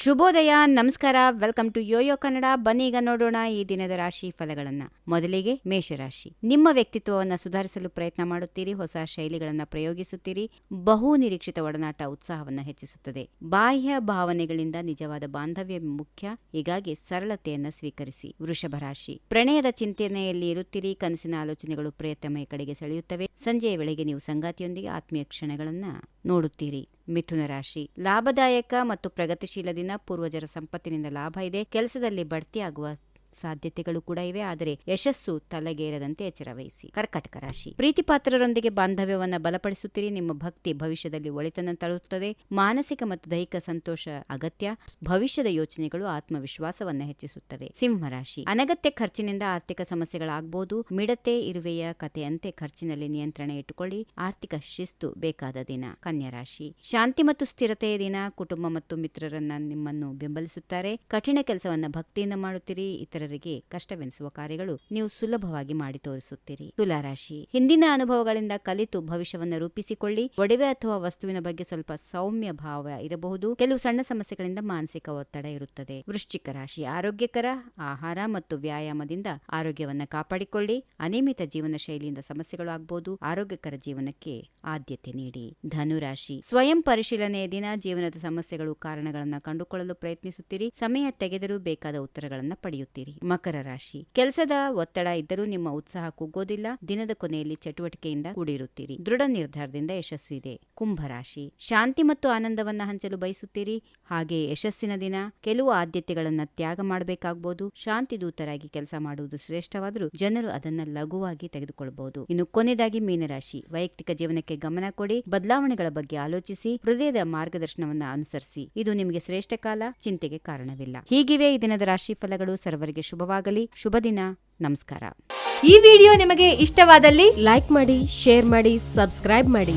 ಶುಭೋದಯ, ನಮಸ್ಕಾರ. Welcome to yoyo Kannada. ಬನ್ನಿ ಈಗ ನೋಡೋಣ ಈ ದಿನದ ರಾಶಿ ಫಲಗಳನ್ನ. ಮೊದಲಿಗೆ ಮೇಷರಾಶಿ. ನಿಮ್ಮ ವ್ಯಕ್ತಿತ್ವವನ್ನು ಸುಧಾರಿಸಲು ಪ್ರಯತ್ನ ಮಾಡುತ್ತೀರಿ. ಹೊಸ ಶೈಲಿಗಳನ್ನು ಪ್ರಯೋಗಿಸುತ್ತೀರಿ. ಬಹು ನಿರೀಕ್ಷಿತ ಒಡನಾಟ ಉತ್ಸಾಹವನ್ನು ಹೆಚ್ಚಿಸುತ್ತದೆ. ಬಾಹ್ಯ ಭಾವನೆಗಳಿಂದ ನಿಜವಾದ ಬಾಂಧವ್ಯ ಮುಖ್ಯ, ಹೀಗಾಗಿ ಸರಳತೆಯನ್ನು ಸ್ವೀಕರಿಸಿ. ವೃಷಭ ರಾಶಿ. ಪ್ರಣಯದ ಚಿಂತನೆಯಲ್ಲಿ ಇರುತ್ತೀರಿ. ಕನಸಿನ ಆಲೋಚನೆಗಳು ಪ್ರಿಯತಮೆಯ ಕಡೆಗೆ ಸೆಳೆಯುತ್ತವೆ. ಸಂಜೆಯ ವೇಳೆಗೆ ನೀವು ಸಂಗಾತಿಯೊಂದಿಗೆ ಆತ್ಮೀಯ ಕ್ಷಣಗಳನ್ನ ನೋಡುತ್ತೀರಿ. ಮಿಥುನ ರಾಶಿ. ಲಾಭದಾಯಕ ಮತ್ತು ಪ್ರಗತಿಶೀಲ ದಿನ. ಪೂರ್ವಜರ ಸಂಪತ್ತಿನಿಂದ ಲಾಭ ಇದೆ. ಕೆಲಸದಲ್ಲಿ ಬಡ್ತಿಯಾಗುವ ಸಾಧ್ಯತೆಗಳು ಕೂಡ ಇವೆ, ಆದರೆ ಯಶಸ್ಸು ತಲೆಗೇರದಂತೆ ಎಚ್ಚರ ವಹಿಸಿ. ಕರ್ಕಾಟಕ ರಾಶಿ. ಪ್ರೀತಿಪಾತ್ರರೊಂದಿಗೆ ಬಾಂಧವ್ಯವನ್ನು ಬಲಪಡಿಸುತ್ತೀರಿ. ನಿಮ್ಮ ಭಕ್ತಿ ಭವಿಷ್ಯದಲ್ಲಿ ಒಳಿತನ್ನು ತರುತ್ತದೆ. ಮಾನಸಿಕ ಮತ್ತು ದೈಹಿಕ ಸಂತೋಷ ಅಗತ್ಯ. ಭವಿಷ್ಯದ ಯೋಚನೆಗಳು ಆತ್ಮವಿಶ್ವಾಸವನ್ನು ಹೆಚ್ಚಿಸುತ್ತವೆ. ಸಿಂಹ ರಾಶಿ. ಅನಗತ್ಯ ಖರ್ಚಿನಿಂದ ಆರ್ಥಿಕ ಸಮಸ್ಯೆಗಳಾಗಬಹುದು. ಮಿಡತೆ ಇರುವೆಯ ಕಥೆಯಂತೆ ಖರ್ಚಿನಲ್ಲಿ ನಿಯಂತ್ರಣ ಇಟ್ಟುಕೊಳ್ಳಿ. ಆರ್ಥಿಕ ಶಿಸ್ತು ಬೇಕಾದ ದಿನ. ಕನ್ಯಾ ರಾಶಿ. ಶಾಂತಿ ಮತ್ತು ಸ್ಥಿರತೆಯ ದಿನ. ಕುಟುಂಬ ಮತ್ತು ಮಿತ್ರರನ್ನ ನಿಮ್ಮನ್ನು ಬೆಂಬಲಿಸುತ್ತಾರೆ. ಕಠಿಣ ಕೆಲಸವನ್ನ ಭಕ್ತಿಯಿಂದ ಮಾಡುತ್ತೀರಿ. ಇತರರಿಗೆ ಕಷ್ಟವೆನಿಸುವ ಕಾರ್ಯಗಳು ನೀವು ಸುಲಭವಾಗಿ ಮಾಡಿ ತೋರಿಸುತ್ತೀರಿ. ತುಲಾರಾಶಿ. ಹಿಂದಿನ ಅನುಭವಗಳಿಂದ ಕಲಿತು ಭವಿಷ್ಯವನ್ನು ರೂಪಿಸಿಕೊಳ್ಳಿ. ಒಡವೆ ಅಥವಾ ವಸ್ತುವಿನ ಬಗ್ಗೆ ಸ್ವಲ್ಪ ಸೌಮ್ಯ ಭಾವ ಇರಬಹುದು. ಕೆಲವು ಸಣ್ಣ ಸಮಸ್ಯೆಗಳಿಂದ ಮಾನಸಿಕ ಒತ್ತಡ ಇರುತ್ತದೆ. ವೃಶ್ಚಿಕ ರಾಶಿ. ಆರೋಗ್ಯಕರ ಆಹಾರ ಮತ್ತು ವ್ಯಾಯಾಮದಿಂದ ಆರೋಗ್ಯವನ್ನ ಕಾಪಾಡಿಕೊಳ್ಳಿ. ಅನಿಯಮಿತ ಜೀವನ ಶೈಲಿಯಿಂದ ಸಮಸ್ಯೆಗಳು ಆಗಬಹುದು. ಆರೋಗ್ಯಕರ ಜೀವನಕ್ಕೆ ಆದ್ಯತೆ ನೀಡಿ. ಧನುರಾಶಿ. ಸ್ವಯಂ ಪರಿಶೀಲನೆಯ ದಿನ. ಜೀವನದ ಸಮಸ್ಯೆಗಳು ಕಾರಣಗಳನ್ನು ಕಂಡುಕೊಳ್ಳಲು ಪ್ರಯತ್ನಿಸುತ್ತೀರಿ. ಸಮಯ ತೆಗೆದರೂ ಬೇಕಾದ ಉತ್ತರಗಳನ್ನು ಪಡೆಯುತ್ತೀರಿ. ಮಕರ ರಾಶಿ. ಕೆಲಸದ ಒತ್ತಡ ಇದ್ದರೂ ನಿಮ್ಮ ಉತ್ಸಾಹ ಕುಗ್ಗೋದಿಲ್ಲ. ದಿನದ ಕೊನೆಯಲ್ಲಿ ಚಟುವಟಿಕೆಯಿಂದ ಕೂಡಿರುತ್ತೀರಿ. ದೃಢ ನಿರ್ಧಾರದಿಂದ ಯಶಸ್ಸು ಇದೆ. ಕುಂಭರಾಶಿ. ಶಾಂತಿ ಮತ್ತು ಆನಂದವನ್ನ ಹಂಚಲು ಬಯಸುತ್ತೀರಿ. ಹಾಗೆ ಯಶಸ್ಸಿನ ದಿನ. ಕೆಲವು ಆದ್ಯತೆಗಳನ್ನ ತ್ಯಾಗ ಮಾಡಬೇಕಾಗಬಹುದು. ಶಾಂತಿ ದೂತರಾಗಿ ಕೆಲಸ ಮಾಡುವುದು ಶ್ರೇಷ್ಠವಾದರೂ ಜನರು ಅದನ್ನ ಲಘುವಾಗಿ ತೆಗೆದುಕೊಳ್ಳಬಹುದು. ಇನ್ನು ಕೊನೆಯದಾಗಿ ಮೀನರಾಶಿ. ವೈಯಕ್ತಿಕ ಜೀವನಕ್ಕೆ ಗಮನ ಕೊಡಿ. ಬದಲಾವಣೆಗಳ ಬಗ್ಗೆ ಆಲೋಚಿಸಿ. ಹೃದಯದ ಮಾರ್ಗದರ್ಶನವನ್ನ ಅನುಸರಿಸಿ. ಇದು ನಿಮಗೆ ಶ್ರೇಷ್ಠ ಕಾಲ. ಚಿಂತೆಗೆ ಕಾರಣವಿಲ್ಲ. ಹೀಗಿವೆ ಈ ದಿನದ ರಾಶಿ ಫಲಗಳು. ಸರ್ವರಿಗೆ ಶುಭವಾಗಲಿ. ಶುಭ ದಿನ. ನಮಸ್ಕಾರ. ಈ ವಿಡಿಯೋ ನಿಮಗೆ ಇಷ್ಟವಾದಲ್ಲಿ ಲೈಕ್ ಮಾಡಿ, ಶೇರ್ ಮಾಡಿ, ಸಬ್ಸ್ಕ್ರೈಬ್ ಮಾಡಿ.